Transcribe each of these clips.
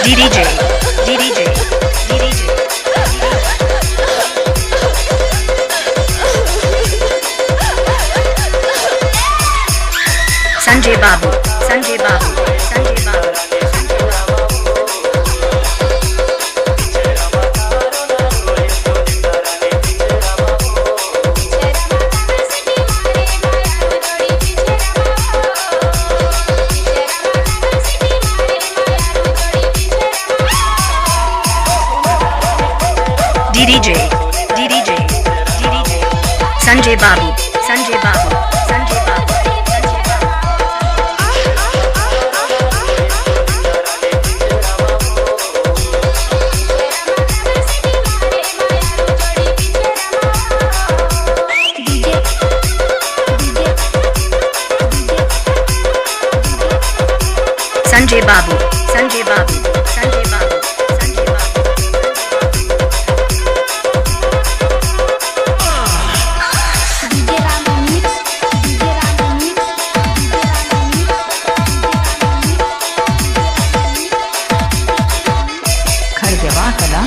DDJ, DDJ, DDJ. Sanjay Babu, Sanjay Babu, Sanjay Babu. DDJ, DDJ, DDJ. Sanjay Babu, Sanjay Babu, Sanjay Babu. Sanjay Babu, Sanjay Babu, Sanjay Babu, Sanjay Babu. खरगवा कला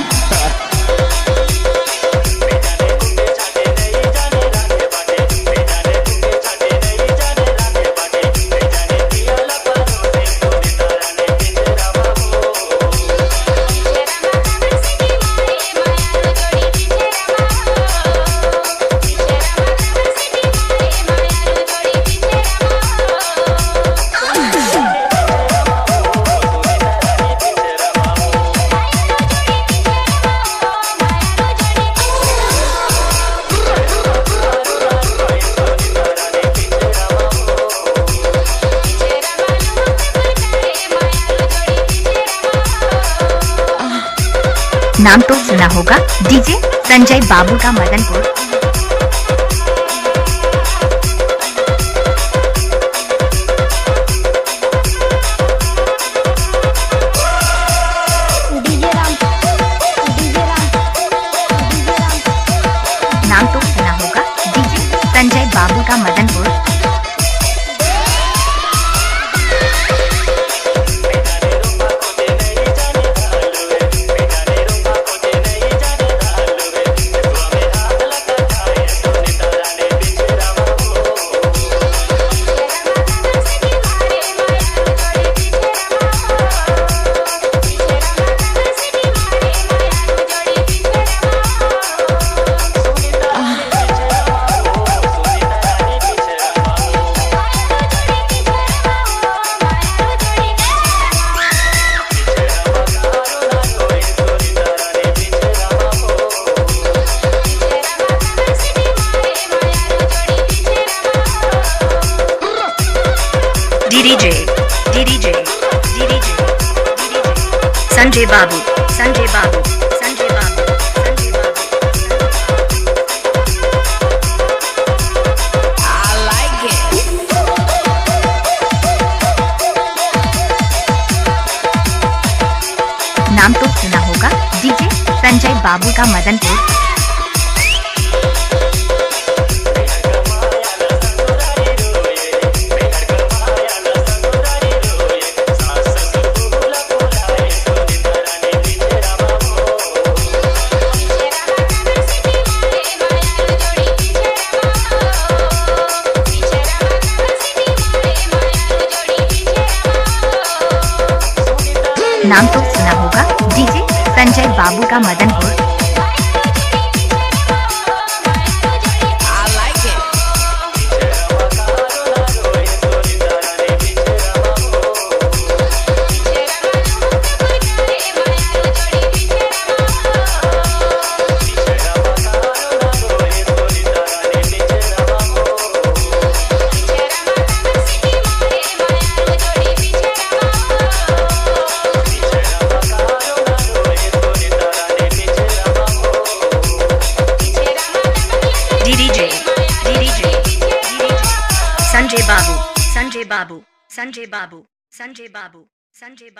नाम तो सुना होगा, DJ Sanjay बाबू का मदनपुर। नाम तो सुना होगा, डीजे संजय बाबू का Madanpur. DDJ, DDJ, DDJ, Sanjay Babu, Sanjay Babu, Sanjay Babu, Sanjay Babu. I like it. नाम तो सुना होगा, डीजे संजय बाबू का मदनपुर। नाम तो सुना होगा, डीजे संजय बाबू का Madanpur. I like it. Sanjay Babu, Sanjay Babu, Sanjay Babu, Sanjay Babu, Sanjay Babu.